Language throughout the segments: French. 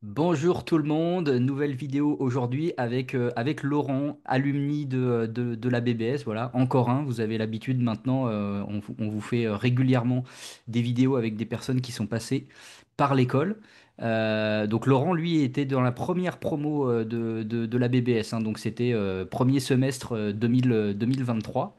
Bonjour tout le monde, nouvelle vidéo aujourd'hui avec Laurent, alumni de la BBS, voilà, encore un, vous avez l'habitude maintenant, on vous fait régulièrement des vidéos avec des personnes qui sont passées par l'école. Donc Laurent, lui, était dans la première promo de la BBS, hein, donc c'était premier semestre 2023.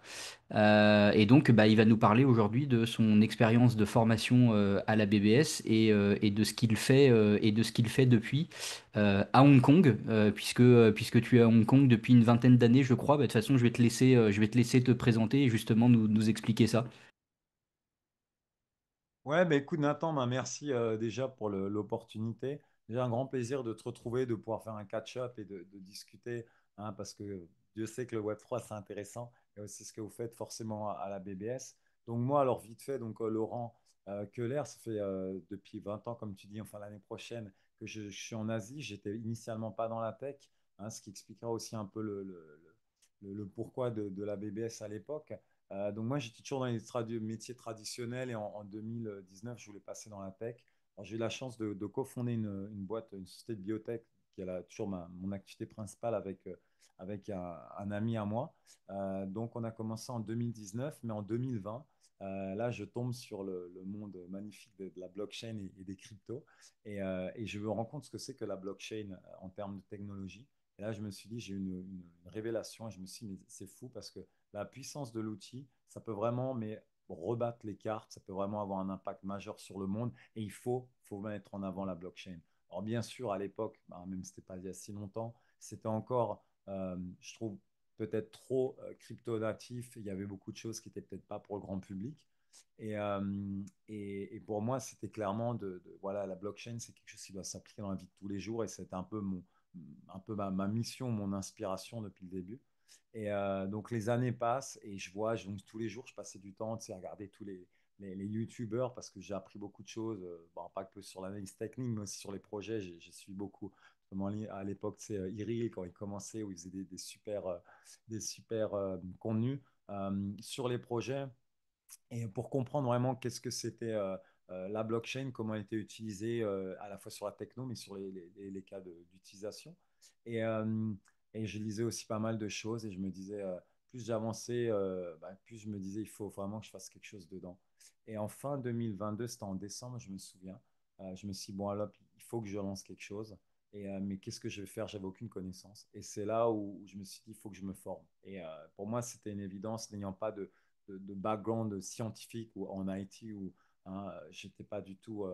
Et donc, bah, il va nous parler aujourd'hui de son expérience de formation à la BBS et de ce qu'il fait et de ce qu'il fait depuis à Hong Kong, puisque tu es à Hong Kong depuis une vingtaine d'années, je crois. Bah, de toute façon, je vais te laisser te présenter et justement nous expliquer ça. Ouais, bah écoute Nathan, bah, merci déjà pour l'opportunité. J'ai un grand plaisir de te retrouver, de pouvoir faire un catch-up et de discuter, hein, parce que Dieu sait que le Web3 c'est intéressant et aussi ce que vous faites forcément à la BBS. Donc moi, alors vite fait, donc Laurent Keller, ça fait depuis 20 ans, comme tu dis, enfin l'année prochaine, que je suis en Asie. J'étais initialement pas dans la tech, hein, ce qui expliquera aussi un peu le pourquoi de la BBS à l'époque. Donc moi, j'étais toujours dans les métiers traditionnels et en 2019, je voulais passer dans la tech. Alors, j'ai eu la chance de cofonder une boîte, une société de biotech qui est toujours mon activité principale avec un ami à moi. Donc on a commencé en 2019, mais en 2020, là, je tombe sur le monde magnifique de la blockchain et des cryptos. Et je me rends compte ce que c'est que la blockchain en termes de technologie. Et là, je me suis dit, j'ai eu une révélation et je me suis dit, mais c'est fou parce que la puissance de l'outil, ça peut vraiment rebattre les cartes, ça peut vraiment avoir un impact majeur sur le monde et faut mettre en avant la blockchain. Alors bien sûr, à l'époque, bah, même si ce n'était pas il y a si longtemps, c'était encore, je trouve, peut-être trop crypto-natif. Il y avait beaucoup de choses qui n'étaient peut-être pas pour le grand public. Et, euh, et pour moi, c'était clairement voilà, la blockchain, c'est quelque chose qui doit s'appliquer dans la vie de tous les jours et c'est un peu ma mission, mon inspiration depuis le début. Et donc les années passent et donc tous les jours, je passais du temps, tu sais, à regarder tous les YouTubers parce que j'ai appris beaucoup de choses, bon, pas que sur l'analyse technique, mais aussi sur les projets. J'ai suivi beaucoup, notamment à l'époque, c'est Iril, quand il commençait, où il faisait des super contenus sur les projets. Et pour comprendre vraiment qu'est-ce que c'était la blockchain, comment elle était utilisée à la fois sur la techno, mais sur les cas d'utilisation. Et, euh, et je lisais aussi pas mal de choses et je me disais, plus j'avançais, plus je me disais, il faut vraiment que je fasse quelque chose dedans. Et en fin 2022, c'était en décembre, je me souviens, je me suis dit, bon, alors, il faut que je lance quelque chose. Mais qu'est-ce que je vais faire? J'avais aucune connaissance. Et c'est là où je me suis dit, il faut que je me forme. Et pour moi, c'était une évidence, n'ayant pas de background scientifique ou en IT où hein, j'étais pas du tout,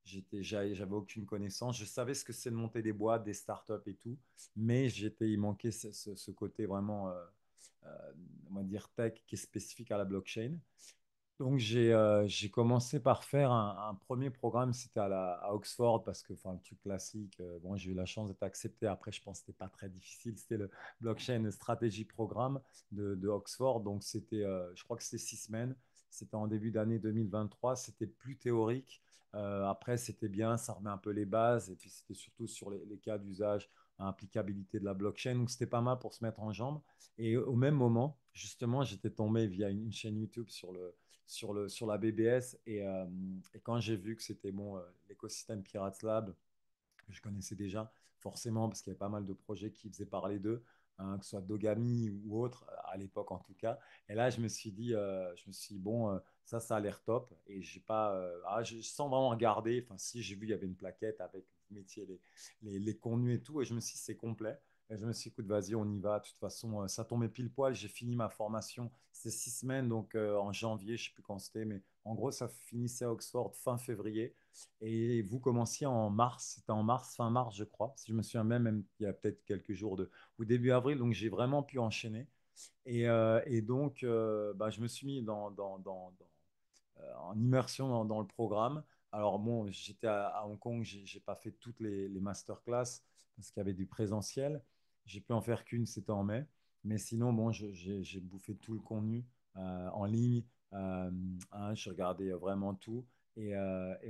j'avais aucune connaissance. Je savais ce que c'est de monter des boîtes, des startups et tout, mais il manquait ce côté vraiment, euh, on va dire tech qui est spécifique à la blockchain. Donc j'ai commencé par faire un premier programme, c'était à Oxford, parce que enfin, le truc classique, bon, j'ai eu la chance d'être accepté. Après, je pense que c'était pas très difficile. C'était le Blockchain Strategy Programme de Oxford. Donc je crois que c'était 6 semaines. C'était en début d'année 2023. C'était plus théorique. Après, c'était bien, ça remet un peu les bases. Et puis c'était surtout sur les cas d'usage, applicabilité de la blockchain. Donc c'était pas mal pour se mettre en jambe. Et au même moment, justement, j'étais tombé via une chaîne YouTube sur la BBS. Et quand j'ai vu que c'était bon, l'écosystème Pirates Lab, que je connaissais déjà, forcément, parce qu'il y avait pas mal de projets qui faisaient parler d'eux, hein, que ce soit Dogami ou autre, à l'époque en tout cas. Et là, je me suis dit bon, ça a l'air top. Et j'ai pas, sans vraiment regarder, enfin, si j'ai vu, il y avait une plaquette avec vous mettiez les contenus et tout. Et je me suis dit, c'est complet. Et je me suis dit, écoute, vas-y, on y va. De toute façon, ça tombait pile poil. J'ai fini ma formation. C'était 6 semaines, donc en janvier, je ne sais plus quand c'était, mais en gros, ça finissait à Oxford fin février. Et vous commenciez en mars, c'était en mars, fin mars, je crois. Si je me souviens même il y a peut-être quelques jours ou début avril, donc j'ai vraiment pu enchaîner. Et donc, je me suis mis en immersion dans le programme. Alors bon, j'étais à Hong Kong, j'ai pas fait toutes les masterclass parce qu'il y avait du présentiel. J'ai pu en faire qu'une, c'était en mai. Mais sinon, bon, j'ai bouffé tout le contenu en ligne. Euh, hein, je regardais vraiment tout. Et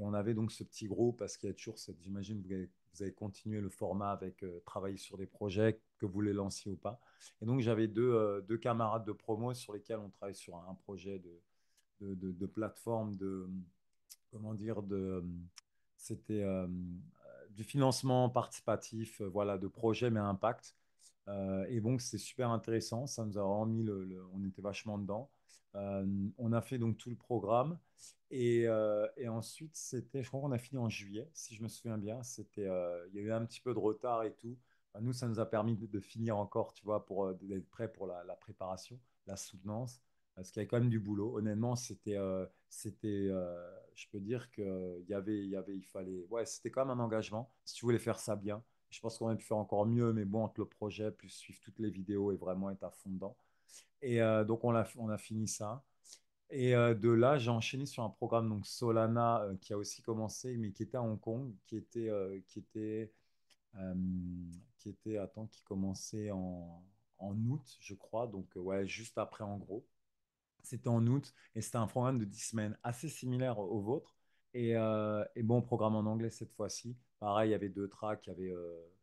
on avait donc ce petit groupe parce qu'il y a toujours cette, j'imagine, vous avez continué le format avec travailler sur des projets que vous les lanciez ou pas. Et donc j'avais deux camarades de promo sur lesquels on travaille sur un projet de plateforme comment dire, c'était du financement participatif, voilà, de projets mais à impact. Et donc, c'est super intéressant. Ça nous a vraiment mis on était vachement dedans. Euh, on a fait donc tout le programme. Et ensuite, je crois qu'on a fini en juillet, si je me souviens bien. Il y a eu un petit peu de retard et tout. Enfin, nous, ça nous a permis de finir encore, tu vois, d'être prêt pour la préparation, la soutenance. Parce qu'il y avait quand même du boulot. Honnêtement, je peux dire il fallait, ouais, c'était quand même un engagement. Si tu voulais faire ça bien, je pense qu'on aurait pu faire encore mieux, mais bon, entre le projet, plus suivre toutes les vidéos et vraiment être à fond dedans. Donc, on a fini ça. De là, j'ai enchaîné sur un programme, donc Solana, qui a aussi commencé, mais qui était à Hong Kong, euh, qui commençait en août, je crois. Donc, ouais, juste après, en gros. C'était en août et c'était un programme de 10 semaines assez similaire au vôtre. Et bon, programme en anglais cette fois-ci. Pareil, il y avait deux tracks.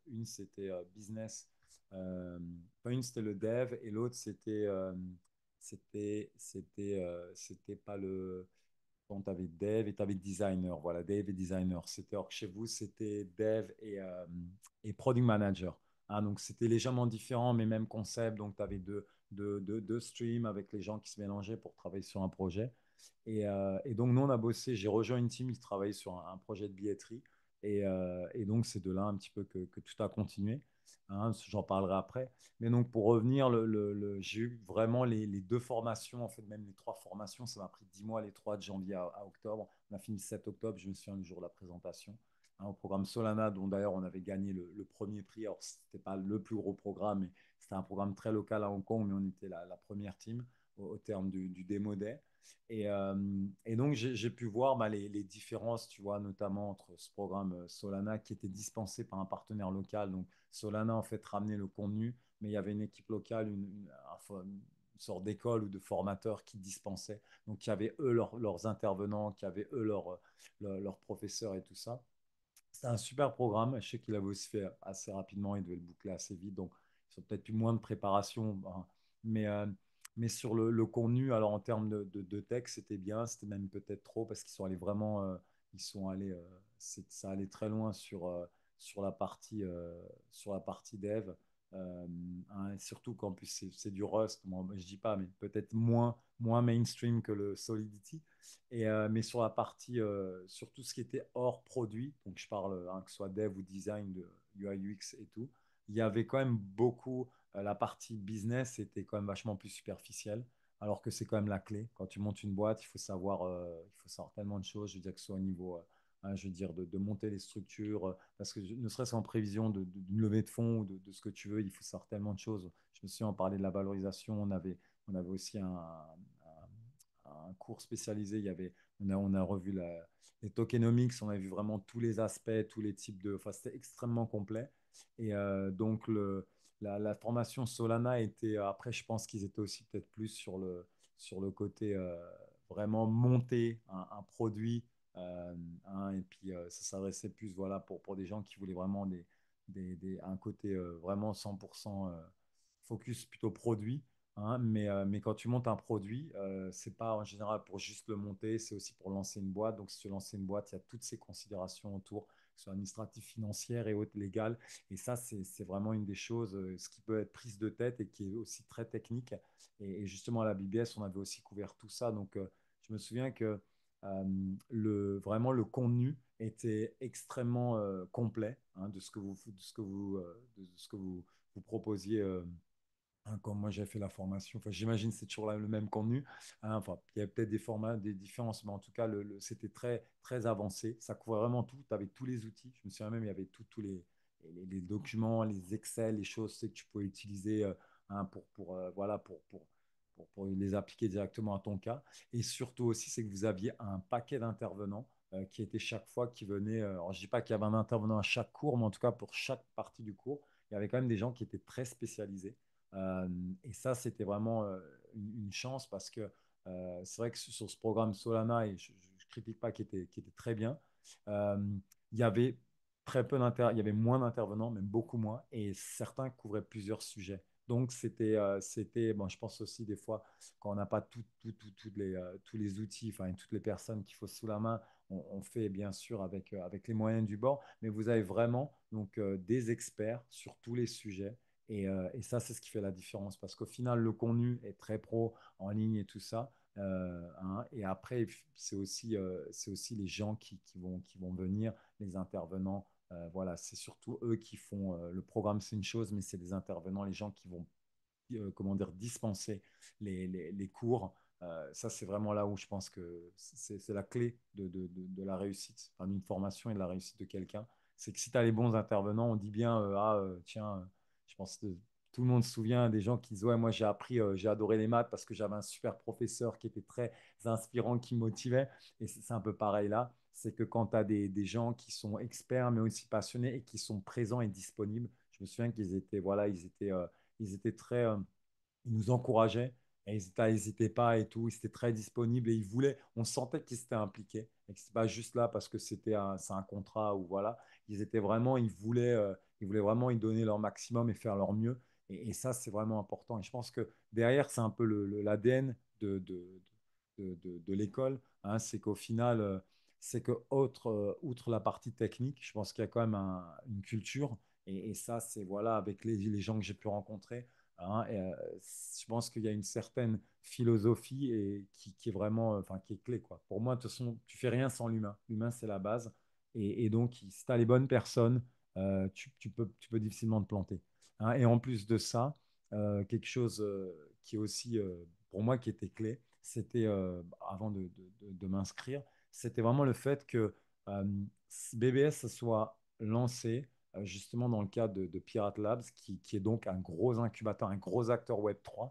Une, c'était business. Euh, enfin, une, c'était le dev et l'autre, c'était pas le. Bon, tu avais dev et tu avais designer. Voilà, dev et designer. Alors que chez vous, c'était dev et product manager. Hein, donc, c'était légèrement différent, mais même concept. Donc, tu avais deux streams avec les gens qui se mélangeaient pour travailler sur un projet. Et donc, nous, on a bossé. J'ai rejoint une team qui travaillait sur un projet de billetterie. Et donc, c'est de là un petit peu que tout a continué. Hein, j'en parlerai après. Mais donc, pour revenir, j'ai eu vraiment les deux formations, en fait, même les trois formations. Ça m'a pris 10 mois, les trois, de janvier à octobre. On a fini le 7 octobre, je me souviens du jour de la présentation. Hein, au programme Solana, dont d'ailleurs on avait gagné le premier prix. Alors, ce n'était pas le plus gros programme, mais c'était un programme très local à Hong Kong, mais on était la première team au terme du démo day. Et donc, j'ai pu voir bah, les différences, tu vois, notamment entre ce programme Solana qui était dispensé par un partenaire local. Donc, Solana, en fait, ramenait le contenu, mais il y avait une équipe locale, une sorte d'école ou de formateurs qui dispensaient. Donc, il y avait eux leurs intervenants, qui avaient eux leurs professeurs et tout ça. C'était un super programme. Je sais qu'il avait aussi fait assez rapidement, il devait le boucler assez vite, donc ils ont peut-être eu moins de préparation. Hein. Mais, euh, mais sur le contenu, alors en termes de texte, c'était bien, c'était même peut-être trop parce qu'ils sont allés vraiment, ils sont allés, ça allait très loin sur sur la partie dev. Hein, et surtout qu'en plus c'est du Rust, moi, je dis pas, mais peut-être moins mainstream que le Solidity. Mais sur la partie, sur tout ce qui était hors produit, donc je parle hein, que ce soit dev ou design de UI UX et tout, il y avait quand même beaucoup, la partie business était quand même vachement plus superficielle, alors que c'est quand même la clé. Quand tu montes une boîte, il faut savoir tellement de choses, je veux dire que ce soit au niveau, hein, je veux dire, de monter les structures, parce que ne serait-ce qu'en prévision d'une levée de fonds ou de ce que tu veux, il faut savoir tellement de choses. Je me souviens, on parlait de la valorisation, on avait aussi un cours spécialisé. On a revu les tokenomics, on a vu vraiment tous les aspects, tous les types de. Enfin, c'était extrêmement complet. Donc, la formation Solana était. Après, je pense qu'ils étaient aussi peut-être plus sur le côté vraiment monter un produit. Hein, et puis, ça s'adressait plus voilà, pour des gens qui voulaient vraiment un côté vraiment 100% focus plutôt produit. Hein, mais quand tu montes un produit, c'est pas en général pour juste le monter, c'est aussi pour lancer une boîte. Donc, si tu lances une boîte, il y a toutes ces considérations autour, que ce soit administratives, financières et autres légales. Et ça, c'est vraiment une des choses, ce qui peut être prise de tête et qui est aussi très technique. Et justement, à la BBS, on avait aussi couvert tout ça. Donc, je me souviens que vraiment le contenu était extrêmement complet hein, de ce que vous proposiez. Hein, comme moi j'ai fait la formation, enfin, j'imagine que c'est toujours le même contenu. Hein, enfin, il y a peut-être des formats, des différences, mais en tout cas, c'était très, très avancé. Ça couvrait vraiment tout. Tu avais tous les outils. Je me souviens même, il y avait tous les documents, les Excel, les choses tu sais, que tu pouvais utiliser hein, voilà, pour les appliquer directement à ton cas. Et surtout aussi, c'est que vous aviez un paquet d'intervenants qui étaient chaque fois qui venaient. Alors, je ne dis pas qu'il y avait un intervenant à chaque cours, mais en tout cas, pour chaque partie du cours, il y avait quand même des gens qui étaient très spécialisés. Euh, et ça, c'était vraiment une chance parce que c'est vrai que sur ce programme Solana, et je ne critique pas qui était très bien, euh, il y avait il y avait moins d'intervenants, même beaucoup moins, et certains couvraient plusieurs sujets. Donc, bon, je pense aussi des fois, quand on n'a pas tous les outils, enfin, et toutes les personnes qu'il faut sous la main, on fait bien sûr avec les moyens du bord, mais vous avez vraiment donc, des experts sur tous les sujets. Et ça, c'est ce qui fait la différence. Parce qu'au final, le contenu est très pro en ligne et tout ça. Hein, et après, c'est aussi les gens qui vont venir, les intervenants. Voilà, c'est surtout eux qui font le programme, c'est une chose, mais c'est les intervenants, les gens qui vont comment dire, dispenser les cours. Ça, c'est vraiment là où je pense que c'est la clé de la réussite, enfin, d'une formation et de la réussite de quelqu'un. C'est que si tu as les bons intervenants, on dit bien, tiens, je pense que tout le monde se souvient des gens qui disent, ouais, moi j'ai appris, j'ai adoré les maths parce que j'avais un super professeur qui était très inspirant, qui me motivait. Et c'est un peu pareil là. C'est que quand tu as des gens qui sont experts, mais aussi passionnés et qui sont présents et disponibles, je me souviens qu'ils étaient, voilà, ils étaient très, ils nous encourageaient et ils n'hésitaient pas et tout. Ils étaient très disponibles et ils voulaient, on sentait qu'ils étaient impliqués et que c'était pas juste là parce que c'est un contrat ou voilà. Ils étaient vraiment, ils voulaient vraiment y donner leur maximum et faire leur mieux. Et ça, c'est vraiment important. Et je pense que derrière, c'est un peu l'ADN de l'école. Hein, c'est qu'au final, c'est que outre la partie technique, je pense qu'il y a quand même une culture. Et ça, c'est voilà, avec les gens que j'ai pu rencontrer. Hein, je pense qu'il y a une certaine philosophie qui est vraiment, enfin, qui est clé, quoi. Pour moi, de toute façon, tu fais rien sans l'humain. L'humain, c'est la base. Et donc, si tu as les bonnes personnes, tu peux difficilement te planter. Hein, et en plus de ça, quelque chose qui est aussi, pour moi, qui était clé, c'était, avant de m'inscrire, c'était vraiment le fait que euh, BBS se soit lancé justement dans le cadre de Pirate Labs, qui est donc un gros incubateur, un gros acteur Web3.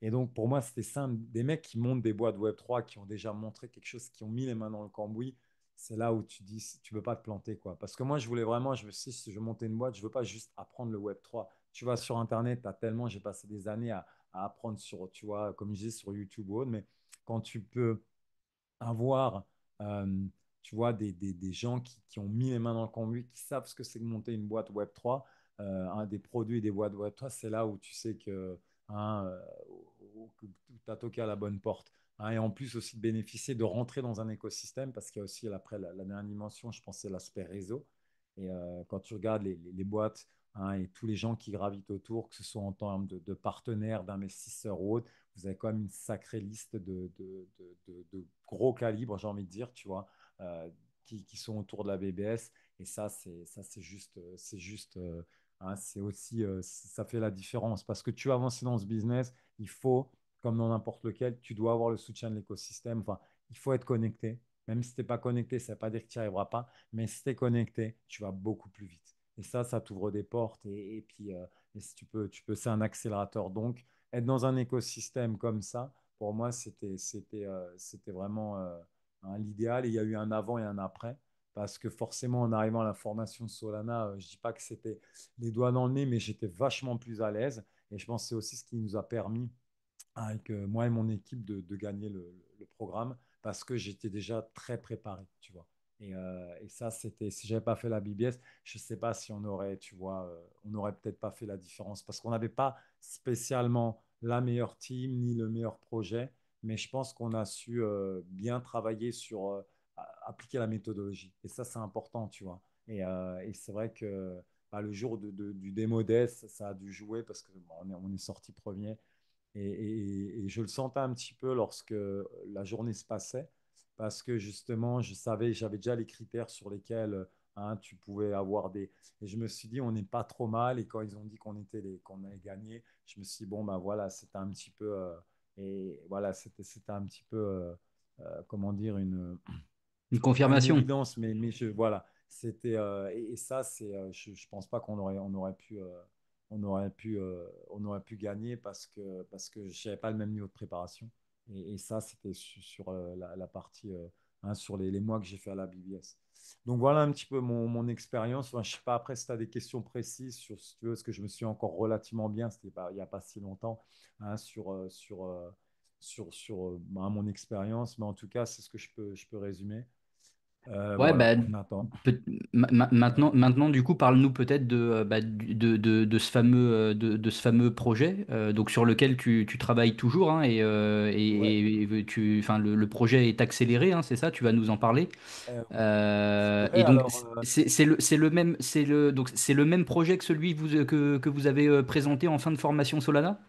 Et donc, pour moi, c'était simple. Des mecs qui montent des boîtes Web3, qui ont déjà montré quelque chose, qui ont mis les mains dans le cambouis, c'est là où tu dis, tu ne peux pas te planter, quoi. Parce que moi, je voulais vraiment, si je montais une boîte, je ne veux pas juste apprendre le Web3. Tu vas sur Internet, tu as tellement, j'ai passé des années à apprendre sur, tu vois, comme je disais, sur YouTube ou autre, mais quand tu peux avoir, euh, tu vois, des gens qui ont mis les mains dans le cambouis, qui savent ce que c'est que monter une boîte Web3, des produits et des boîtes Web3, c'est là où tu sais que hein, tu as toqué à la bonne porte. Hein, et en plus aussi de bénéficier, de rentrer dans un écosystème, parce qu'il y a aussi après la dernière dimension, je pense, c'est l'aspect réseau. Et quand tu regardes les boîtes hein, et tous les gens qui gravitent autour, que ce soit en termes de partenaires, d'investisseurs ou autres, vous avez quand même une sacrée liste de gros calibres, j'ai envie de dire, tu vois, qui sont autour de la BBS. Et ça, c'est juste, hein, c'est aussi, ça fait la différence. Parce que tu veux avancer dans ce business, il faut, comme dans n'importe lequel, tu dois avoir le soutien de l'écosystème. Enfin, il faut être connecté. Même si tu n'es pas connecté, ça ne veut pas dire que tu n'y arriveras pas. Mais si tu es connecté, tu vas beaucoup plus vite. Et ça t'ouvre des portes. Et puis, et si c'est un accélérateur. Donc, être dans un écosystème comme ça, pour moi, c'était vraiment hein, l'idéal. Et il y a eu un avant et un après. Parce que forcément, en arrivant à la formation de Solana, je ne dis pas que c'était les doigts dans le nez, mais j'étais vachement plus à l'aise. Et je pense que c'est aussi ce qui nous a permis, avec moi et mon équipe, de gagner le programme parce que j'étais déjà très préparé, tu vois. Et ça, si j'avais pas fait la BBS, je sais pas si on aurait, tu vois, on n'aurait peut-être pas fait la différence parce qu'on n'avait pas spécialement la meilleure team ni le meilleur projet, mais je pense qu'on a su bien travailler sur appliquer la méthodologie. Et ça, c'est important, tu vois. Et c'est vrai que bah, le jour du démo dev, ça a dû jouer parce que bon, on est sorti premier. Et je le sentais un petit peu lorsque la journée se passait, parce que justement, je savais, j'avais déjà les critères sur lesquels hein, tu pouvais avoir des. Et je me suis dit, on n'est pas trop mal. Et quand ils ont dit qu'on allait gagner, je me suis dit, bon, ben voilà, c'était un petit peu. Et voilà, c'était un petit peu, comment dire, Une pas une confirmation. évidence, mais voilà, et ça, je pense pas on aurait pu gagner parce que j'avais pas le même niveau de préparation. Et ça, c'était sur la partie, hein, sur les mois que j'ai fait à la BBS. Donc voilà un petit peu mon expérience. Enfin, je sais pas après si tu as des questions précises sur si tu veux, parce que je me suis encore relativement bien, c'était pas, il n'y a pas si longtemps, hein, sur ben, mon expérience. Mais en tout cas, c'est ce que je peux résumer. Ouais, bah, Voilà, on attend. peut- maintenant, du coup, parle-nous peut-être de ce de ce fameux projet donc sur lequel tu travailles toujours hein, Ouais, enfin, le projet est accéléré, hein, c'est ça, tu vas nous en parler. ouais, Et donc, alors, c'est le même projet que celui que vous avez présenté en fin de formation Solana?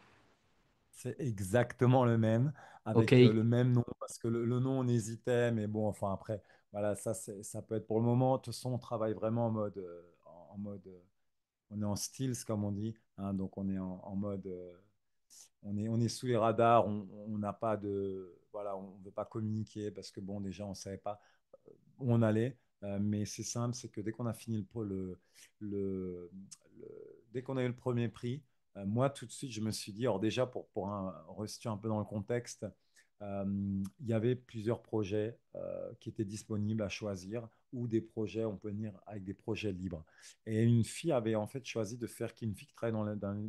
c'est exactement le même, Ok, avec le même nom, parce que le nom, on hésitait, mais bon, enfin après, voilà, ça peut être pour le moment. De toute façon, on travaille vraiment en mode, on est en stealth, comme on dit, hein, donc on est en mode, on est sous les radars, on n'a pas de, voilà, on ne veut pas communiquer, parce que bon, déjà, on ne savait pas où on allait. Mais c'est simple, c'est que dès qu'on a fini le- dès qu'on a eu le premier prix, moi tout de suite je me suis dit, alors déjà resituer un peu dans le contexte, il y avait plusieurs projets qui étaient disponibles à choisir ou des projets, on peut venir avec des projets libres. Et une fille avait en fait choisi de faire, une fille qui travaille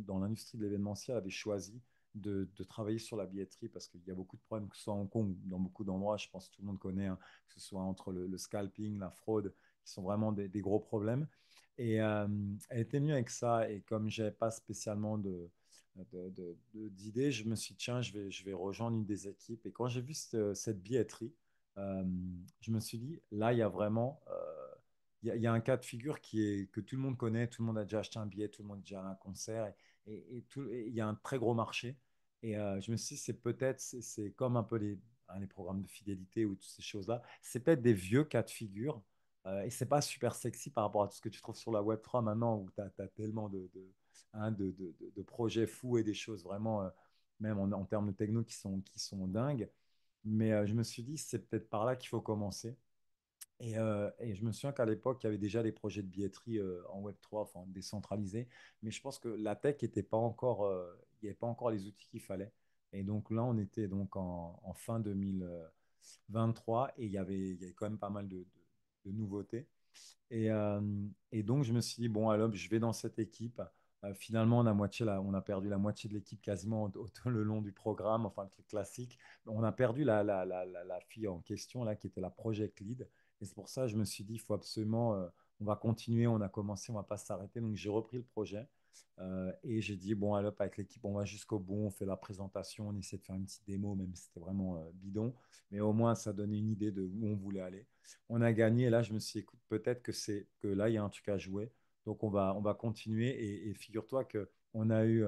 dans l'industrie de l'événementiel avait choisi de travailler sur la billetterie parce qu'il y a beaucoup de problèmes, que ce soit à Hong Kong ou dans beaucoup d'endroits, je pense que tout le monde connaît, hein, que ce soit entre le scalping, la fraude, qui sont vraiment des gros problèmes. Et elle était venue avec ça, et comme je n'avais pas spécialement d'idées, je me suis dit, tiens, je vais rejoindre une des équipes. Et quand j'ai vu cette billetterie, euh, je me suis dit, là, il y a vraiment, il y a un cas de figure que tout le monde connaît, tout le monde a déjà acheté un billet, tout le monde a déjà allé à un concert, et il y a un très gros marché. Et je me suis dit, c'est comme un peu les programmes de fidélité ou toutes ces choses-là. C'est peut-être des vieux cas de figure. Et c'est pas super sexy par rapport à tout ce que tu trouves sur la Web3 maintenant, où tu as tellement hein, de projets fous et des choses vraiment, même en termes de techno, qui sont dingues. Mais je me suis dit, c'est peut-être par là qu'il faut commencer. Et je me souviens qu'à l'époque, il y avait déjà des projets de billetterie en Web3, enfin décentralisés. Mais je pense que la tech n'était pas encore, il n'y avait pas encore les outils qu'il fallait. Et donc là, on était donc en fin 2023, et il y avait quand même pas mal de nouveautés. Et, euh, et donc, je me suis dit, bon, alors, je vais dans cette équipe. Finalement, on a perdu la moitié de l'équipe quasiment tout le long du programme, enfin, le truc classique. On a perdu la fille en question, là, qui était la project lead. Et c'est pour ça que je me suis dit, il faut absolument, on va continuer, on a commencé, on ne va pas s'arrêter. Donc, j'ai repris le projet. Et j'ai dit, bon, alors, avec l'équipe, on va jusqu'au bout, on fait la présentation, on essaie de faire une petite démo, même si c'était vraiment bidon. Mais au moins, ça donnait une idée de où on voulait aller. On a gagné. Et là, je me suis dit, écoute, peut-être que là, il y a un truc à jouer. Donc, on va continuer. Et figure-toi qu'on a eu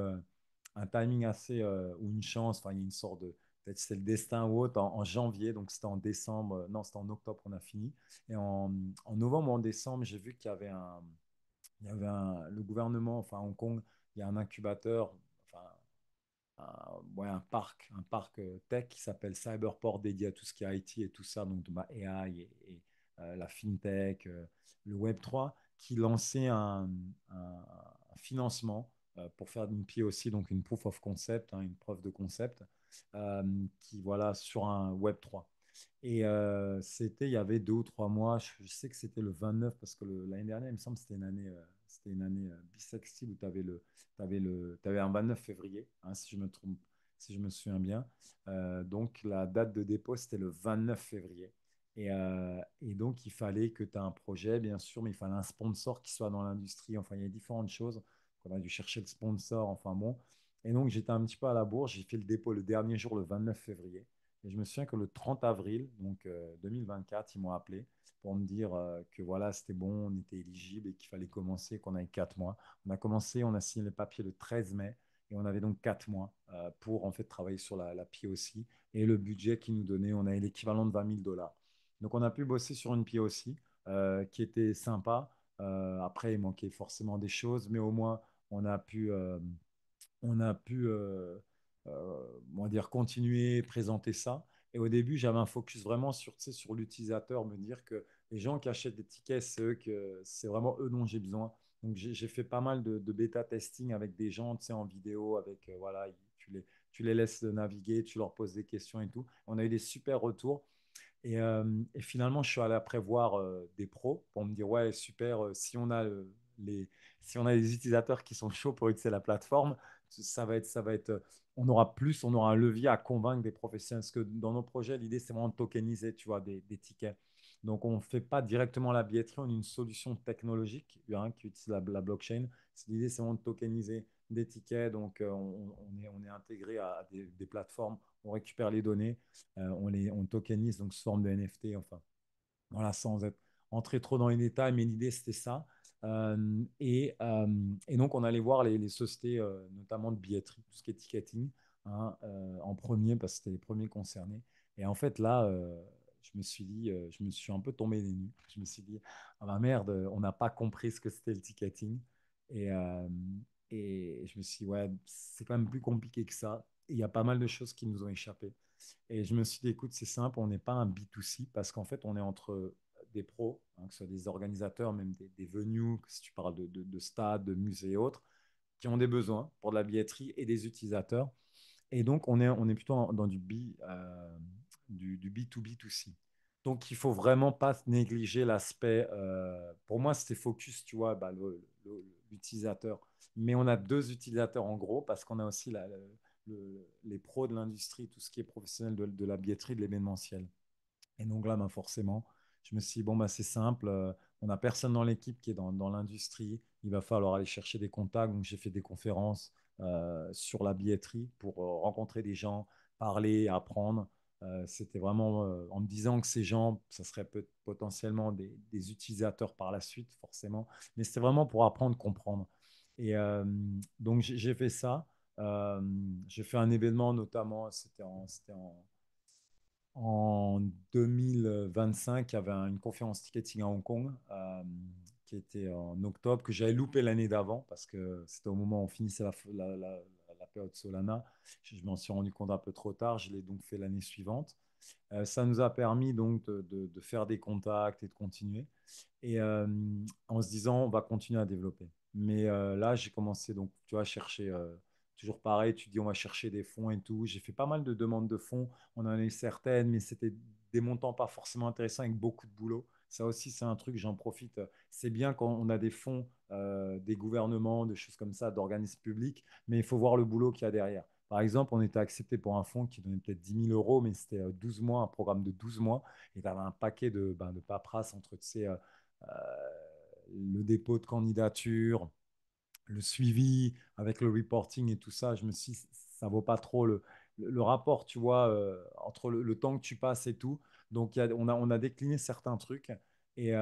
un timing assez, ou une chance, enfin, il y a une sorte de, peut-être c'est le destin ou autre, en janvier. Donc, c'était en décembre, non, c'était en octobre qu'on a fini. Et en novembre ou en décembre, j'ai vu qu'il y avait le gouvernement, enfin, à Hong Kong, il y a un incubateur, enfin, ouais, un parc tech qui s'appelle Cyberport, dédié à tout ce qui est IT et tout ça, donc bah, AI la fintech, le Web3, qui lançait un financement pour faire une POC, donc une proof of concept, hein, une preuve de concept, qui voilà sur un Web3. Et il y avait 2 ou 3 mois, je sais que c'était le 29, parce que l'année dernière, il me semble que c'était une année bissextile où tu avais t'avais un 29 février, hein, si je me trompe, si je me souviens bien. Donc la date de dépôt, c'était le 29 février. Et donc, il fallait que tu aies un projet, bien sûr, mais il fallait un sponsor qui soit dans l'industrie. Enfin, il y a différentes choses. On a dû chercher le sponsor, enfin bon. Et donc, j'étais un petit peu à la bourre. J'ai fait le dépôt le dernier jour, le 29 février. Et je me souviens que le 30 avril, donc 2024, ils m'ont appelé pour me dire que voilà, c'était bon, on était éligible et qu'il fallait commencer, qu'on avait 4 mois. On a commencé, on a signé le papier le 13 mai, et on avait donc 4 mois pour en fait travailler sur la POC. Et le budget qu'ils nous donnait, on avait l'équivalent de 20 000 $. Donc on a pu bosser sur une POC qui était sympa. Après, il manquait forcément des choses, mais au moins on a pu, euh, on a pu on va dire, continuer, présenter ça. Et au début, j'avais un focus vraiment sur, tu sais, sur l'utilisateur, me dire que les gens qui achètent des tickets, c'est vraiment eux dont j'ai besoin. Donc, j'ai fait pas mal de bêta testing avec des gens, tu sais, en vidéo, avec, voilà, tu les laisses naviguer, tu leur poses des questions et tout. On a eu des super retours. Et finalement, je suis allé après voir des pros pour me dire, ouais, super, les, si on a des utilisateurs qui sont chauds pour utiliser la plateforme, on aura on aura un levier à convaincre des professionnels. Parce que dans nos projets, l'idée, c'est vraiment de tokeniser, tu vois, des tickets. Donc, on ne fait pas directement la billetterie, on a une solution technologique qui utilise la blockchain. L'idée, c'est vraiment de tokeniser des tickets. Donc, on est intégré à des plateformes, on récupère les données, on tokenise donc sous forme de NFT, enfin, voilà, sans être entrer trop dans les détails, mais l'idée, c'était ça. Et donc, on allait voir les sociétés, notamment de billetterie, tout ce qui est ticketing, en premier, parce que c'était les premiers concernés. Et en fait, là, je me suis dit, je me suis un peu tombé les nues. Je me suis dit, ah bah merde, on n'a pas compris ce que c'était le ticketing. Et, euh, et je me suis dit, ouais, c'est quand même plus compliqué que ça. Il y a pas mal de choses qui nous ont échappé. Et je me suis dit, écoute, c'est simple, on n'est pas un B2C parce qu'en fait, on est entre des pros, que ce soit des organisateurs, même des venues, si tu parles de stades, de musées et autres, qui ont des besoins pour de la billetterie et des utilisateurs. Et donc, on est plutôt dans du B2B2C. Donc, il faut vraiment pas négliger l'aspect. Pour moi, c'était focus, tu vois, bah, l'utilisateur. Mais on a deux utilisateurs en gros parce qu'on a aussi les pros de l'industrie, tout ce qui est professionnel de la billetterie, de l'événementiel. Et donc là, ben forcément, je me suis dit, bon, ben c'est simple, on n'a personne dans l'équipe qui est dans l'industrie, il va falloir aller chercher des contacts. Donc j'ai fait des conférences sur la billetterie pour rencontrer des gens, parler, apprendre. C'était vraiment en me disant que ces gens, ça serait potentiellement des utilisateurs par la suite, forcément, mais c'était vraiment pour apprendre, comprendre. Et donc j'ai fait ça. Euh, j'ai fait un événement notamment, en 2025, il y avait une conférence ticketing à Hong Kong qui était en octobre, que j'avais loupé l'année d'avant parce que c'était au moment où on finissait la période Solana. Je m'en suis rendu compte un peu trop tard, je l'ai donc fait l'année suivante. Ça nous a permis donc de faire des contacts et de continuer. Et en se disant, on va continuer à développer. Mais là, j'ai commencé donc, tu vois, à chercher, toujours pareil, tu dis, on va chercher des fonds et tout. J'ai fait pas mal de demandes de fonds, on en a eu certaines, mais c'était des montants pas forcément intéressants avec beaucoup de boulot. Ça aussi, c'est un truc, j'en profite. C'est bien quand on a des fonds, des gouvernements, des choses comme ça, d'organismes publics, mais il faut voir le boulot qu'il y a derrière. Par exemple, on était accepté pour un fonds qui donnait peut-être 10 000 euros, mais c'était 12 mois, un programme de 12 mois, et tu avais un paquet de paperasse entre, tu sais, le dépôt de candidature, le suivi avec le reporting et tout ça. Je me suis dit, ça vaut pas trop le rapport, tu vois, entre le temps que tu passes et tout. Donc, on a décliné certains trucs. Et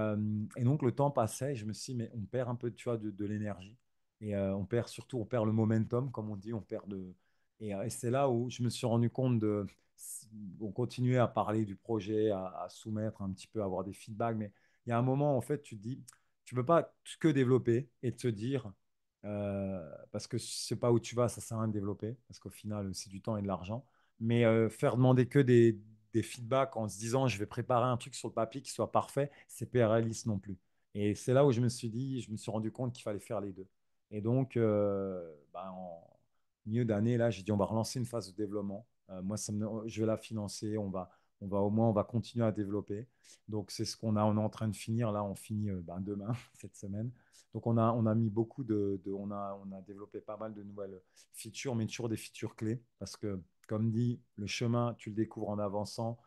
donc, le temps passait. Et je me suis dit, mais on perd un peu, tu vois, de l'énergie. Et on perd le momentum, comme on dit, on perd de. Et c'est là où je me suis rendu compte de. On continuait à parler du projet, à soumettre un petit peu, à avoir des feedbacks. Mais il y a un moment, en fait, tu te dis, tu ne peux pas que développer et te dire, parce que je sais pas où tu vas, ça sert à rien de développer, parce qu'au final, c'est du temps et de l'argent. Mais faire demander que des feedbacks en se disant, je vais préparer un truc sur le papier qui soit parfait, c'est pas réaliste non plus. Et c'est là où je me suis dit, je me suis rendu compte qu'il fallait faire les deux. Et donc, en milieu d'année, là, j'ai dit, on va relancer une phase de développement. Moi, je vais la financer, on va continuer à développer. Donc, c'est ce on est en train de finir. Là, on finit demain, cette semaine. Donc, on a mis beaucoup on a développé pas mal de nouvelles features, mais toujours des features clés. Parce que, comme dit, le chemin, tu le découvres en avançant.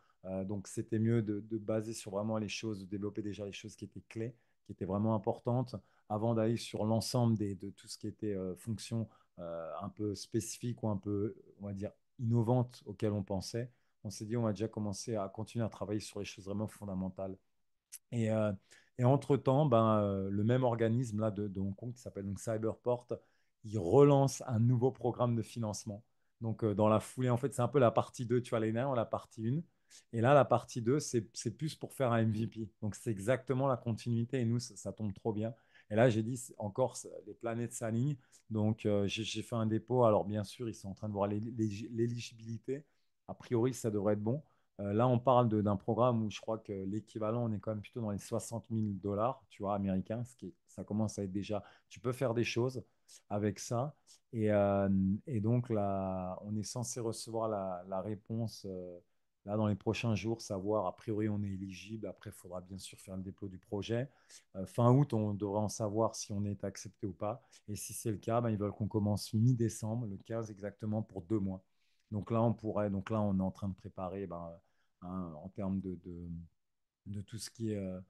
Donc, c'était mieux de baser sur vraiment les choses, de développer déjà les choses qui étaient clés, qui étaient vraiment importantes, avant d'aller sur l'ensemble de tout ce qui était fonction un peu spécifique ou un peu, on va dire, innovante auxquelles on pensait. On s'est dit, on va déjà commencer à continuer à travailler sur les choses vraiment fondamentales. Et, euh, et entre-temps, le même organisme là, de Hong Kong qui s'appelle donc Cyberport, il relance un nouveau programme de financement. Donc, dans la foulée, en fait, c'est un peu la partie 2. Tu vois, les nains, la partie 1. Et là, la partie 2, c'est plus pour faire un MVP. Donc, c'est exactement la continuité. Et nous, ça tombe trop bien. Et là, j'ai dit, encore, les planètes s'alignent. Donc, j'ai fait un dépôt. Alors, bien sûr, ils sont en train de voir l'éligibilité. A priori, ça devrait être bon. Là, on parle d'un programme où je crois que l'équivalent, on est quand même plutôt dans les 60 000 $, tu vois, américains, ça commence à être déjà, tu peux faire des choses avec ça. Et donc, là, on est censé recevoir la réponse là dans les prochains jours, savoir, a priori, on est éligible. Après, il faudra bien sûr faire le dépôt du projet. Fin août, on devrait en savoir si on est accepté ou pas. Et si c'est le cas, ils veulent qu'on commence mi-décembre, le 15 exactement, pour 2 mois. Donc là, on est en train de préparer en termes de tout ce qui est euh,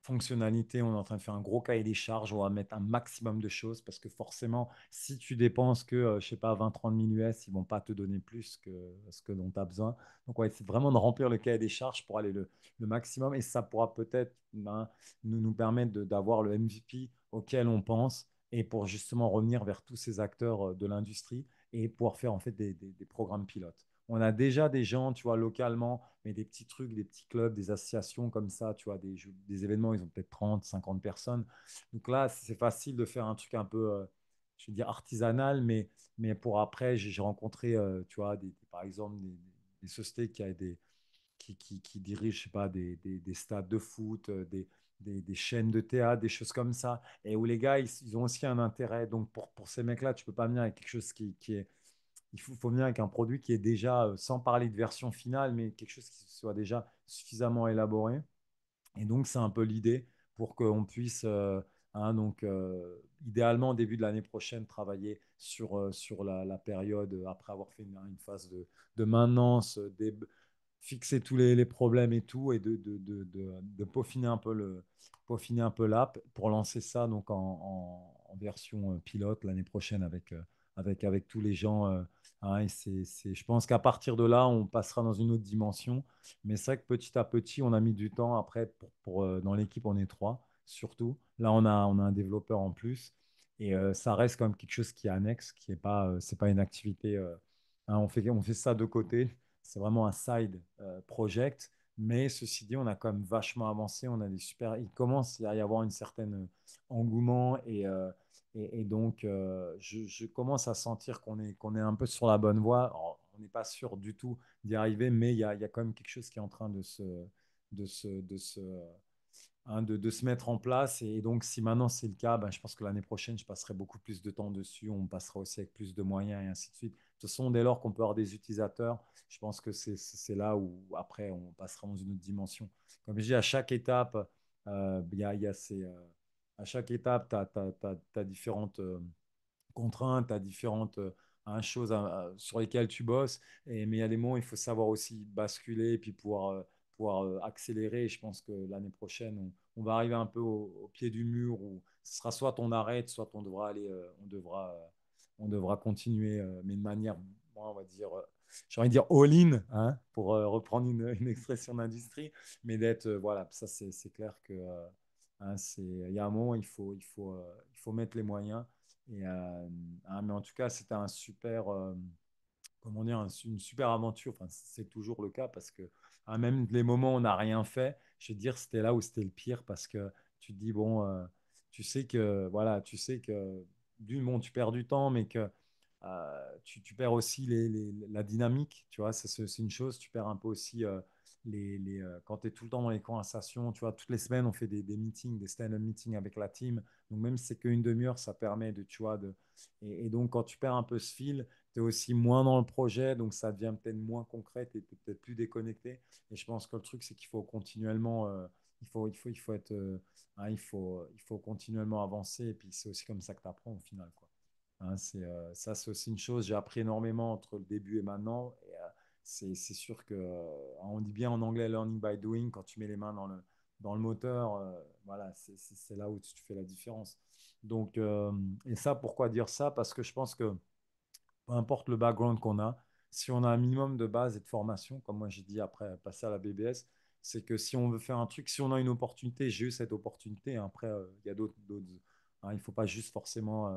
fonctionnalité, on est en train de faire un gros cahier des charges, on va mettre un maximum de choses parce que forcément, si tu dépenses que, je sais pas, 20-30 000 US, ils vont pas te donner plus que ce que dont tu as besoin. Donc, on va essayer vraiment de remplir le cahier des charges pour aller le maximum et ça pourra peut-être nous permettre d'avoir le MVP auquel on pense et pour justement revenir vers tous ces acteurs de l'industrie et pouvoir faire en fait des programmes pilotes. On a déjà des gens, tu vois, localement, mais des petits trucs, des petits clubs, des associations comme ça, tu vois, des événements, ils ont peut-être 30, 50 personnes. Donc là, c'est facile de faire un truc un peu, je veux dire, artisanal, mais pour après, j'ai rencontré, tu vois, par exemple, des sociétés qui dirigent, je sais pas, des stades de foot, des chaînes de théâtre, des choses comme ça, et où les gars, ils ont aussi un intérêt. Donc pour ces mecs-là, tu peux pas venir avec quelque chose qui est faut venir avec un produit qui est déjà, sans parler de version finale, mais quelque chose qui soit déjà suffisamment élaboré. Et donc, c'est un peu l'idée pour qu'on puisse, donc, idéalement, au début de l'année prochaine, travailler sur la période, après avoir fait une phase de maintenance, fixer tous les problèmes et tout, et de peaufiner un peu l'app pour lancer ça donc en version pilote l'année prochaine avec tous les gens. Et je pense qu'à partir de là, on passera dans une autre dimension. Mais c'est vrai que petit à petit, on a mis du temps. Après, dans l'équipe, on est trois, surtout. Là, on a un développeur en plus. Et ça reste quand même quelque chose qui est annexe, qui est pas, c'est pas une activité. On fait ça de côté. C'est vraiment un side project. Mais ceci dit, on a quand même vachement avancé. On a des super. Il commence à y avoir une certaine engouement et donc je commence à sentir qu'on est un peu sur la bonne voie. Alors, on n'est pas sûr du tout d'y arriver, mais il y a quand même quelque chose qui est en train de se mettre en place. Et donc, si maintenant c'est le cas, ben, je pense que l'année prochaine, je passerai beaucoup plus de temps dessus. On passera aussi avec plus de moyens et ainsi de suite. De toute façon, dès lors qu'on peut avoir des utilisateurs, je pense que c'est là où après on passera dans une autre dimension. Comme je dis, à chaque étape, il y a à chaque étape, tu as différentes contraintes, à différentes choses sur lesquelles tu bosses. Mais il y a des moments où il faut savoir aussi basculer et puis pouvoir accélérer. Et je pense que l'année prochaine, on va arriver un peu au pied du mur où ce sera soit on arrête, soit on devra continuer, mais de manière, bon, on va dire, j'ai envie de dire all-in, hein, pour reprendre une expression d'industrie, mais d'être, voilà, ça c'est clair que hein, il y a un moment, il faut mettre les moyens. Mais en tout cas, c'était un super, comment dire, une super aventure. Enfin, c'est toujours le cas parce que même les moments où on n'a rien fait, je veux dire, c'était là où c'était le pire parce que tu te dis, bon, tu sais que, voilà, tu sais que, bon, tu perds du temps, mais que tu perds aussi la dynamique, tu vois, c'est une chose, tu perds un peu aussi quand tu es tout le temps dans les conversations, tu vois, toutes les semaines, on fait des meetings, des stand-up meetings avec la team, donc même si c'est qu'une demi-heure, ça permet tu vois, et donc quand tu perds un peu ce fil, tu es aussi moins dans le projet, donc ça devient peut-être moins concret, tu es peut-être plus déconnecté. Et je pense que le truc, c'est qu'il faut continuellement, il faut être, il faut continuellement avancer. Et puis c'est aussi comme ça que tu apprends au final, quoi. Ça, c'est aussi une chose. J'ai appris énormément entre le début et maintenant. Et c'est sûr que, on dit bien en anglais learning by doing, quand tu mets les mains dans le moteur, voilà, c'est là où tu fais la différence. Donc, et ça, pourquoi dire ça? Parce que je pense que peu importe le background qu'on a, si on a un minimum de base et de formation, comme moi j'ai dit après passer à la BBS, c'est que si on veut faire un truc, si on a une opportunité, j'ai eu cette opportunité, hein, après il y a d'autres, hein, il ne faut pas juste forcément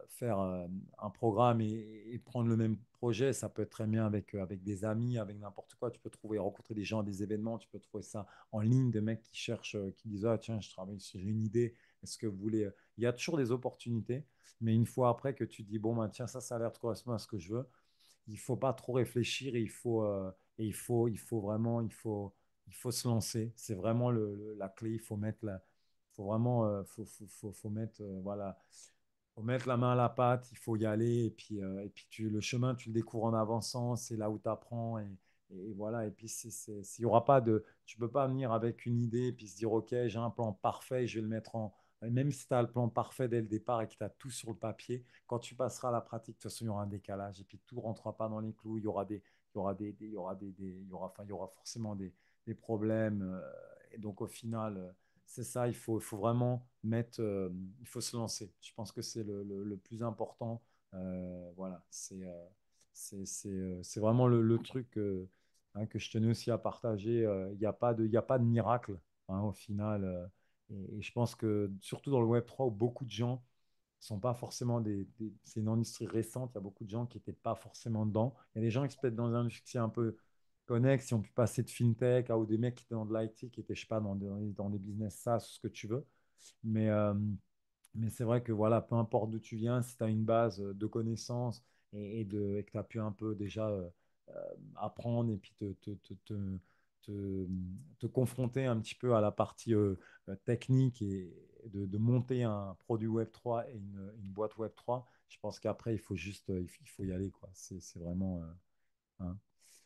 faire un programme et prendre le même projet, ça peut être très bien avec des amis, avec n'importe quoi. Tu peux rencontrer des gens à des événements, tu peux trouver ça en ligne, des mecs qui cherchent, qui disent, ah tiens, je travaille, j'ai une idée, est-ce que vous voulez. Il y a toujours des opportunités, mais une fois après que tu dis, bon, ben, tiens, ça a l'air de correspondre à ce que je veux, il ne faut pas trop réfléchir et il faut vraiment, il faut se lancer. C'est vraiment la clé, il faut mettre faut vraiment, faut mettre, voilà, faut mettre la main à la pâte, il faut y aller, et puis le chemin, tu le découvres en avançant, c'est là où tu apprends, et voilà, et puis s'il y aura pas tu peux pas venir avec une idée, et puis se dire, ok, j'ai un plan parfait, je vais le mettre même si tu as le plan parfait dès le départ et que tu as tout sur le papier, quand tu passeras à la pratique, de toute façon, il y aura un décalage, et puis tout ne rentrera pas dans les clous, il y aura des, il y aura des, il y aura des, il y aura, enfin, il y aura forcément des les problèmes. Et donc, au final, c'est ça, il faut vraiment mettre, il faut se lancer. Je pense que c'est le plus important. Voilà, c'est vraiment le truc que je tenais aussi à partager. Il y a pas de miracle au final. Et je pense que surtout dans le Web3 où beaucoup de gens sont pas forcément c'est une industrie récente, il y a beaucoup de gens qui n'étaient pas forcément dedans. Il y a des gens qui peut-être dans une industrie un peu connexes, qui ont pu passer de fintech, ou des mecs qui étaient dans de l'IT, qui étaient, je sais pas, dans des business SaaS, ce que tu veux. Mais, euh, mais c'est vrai que voilà, peu importe d'où tu viens, si tu as une base de connaissances et que tu as pu un peu déjà euh, apprendre et puis te, te confronter un petit peu à la partie technique et de monter un produit Web3 et une boîte Web3, je pense qu'après, il faut juste il faut y aller, quoi. C'est vraiment. Hein.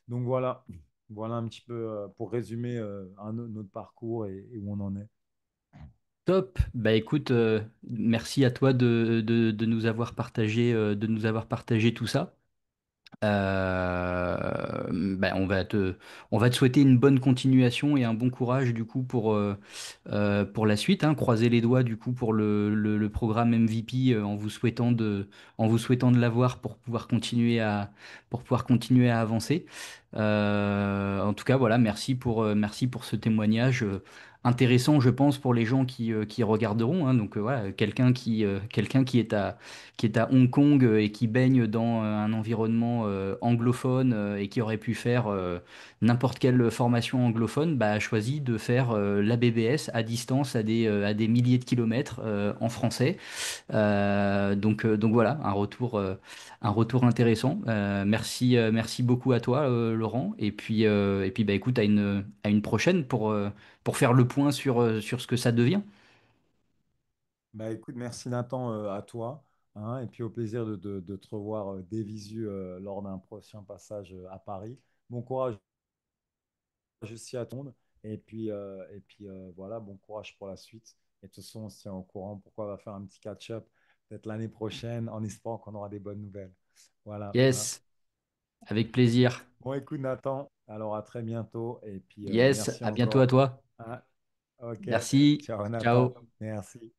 Donc voilà, voilà un petit peu pour résumer notre parcours et où on en est. Top. Bah écoute, merci à toi de nous avoir de nous avoir partagé tout ça. Bah, on va te souhaiter une bonne continuation et un bon courage du coup pour la suite, hein. Croisez les doigts du coup pour le programme MVP en vous souhaitant de l'avoir pour pouvoir continuer à avancer. En tout cas, voilà, merci pour ce témoignage. Intéressant, je pense, pour les gens qui regarderont, hein. Donc voilà, quelqu'un qui est à Hong Kong et qui baigne dans un environnement anglophone et qui aurait pu faire n'importe quelle formation anglophone, bah, a choisi de faire la BBS à distance à des milliers de kilomètres en français. Donc voilà, un retour intéressant. Merci beaucoup à toi, Laurent. Et puis bah, écoute, à une prochaine pour faire le point sur ce que ça devient. Bah, écoute, merci Nathan à toi, hein, et puis au plaisir de te revoir des visus lors d'un prochain passage à Paris. Bon courage aussi à ton et puis voilà, bon courage pour la suite. Et de toute façon, on se tient au courant. Pourquoi on va faire un petit catch-up peut-être l'année prochaine en espérant qu'on aura des bonnes nouvelles. Voilà, hein. Yes, avec plaisir. Bon, écoute Nathan, alors à très bientôt et puis Yes, merci à bientôt à encore. toi. Hein. Ok, Merci. ciao Nathan, Ciao. merci.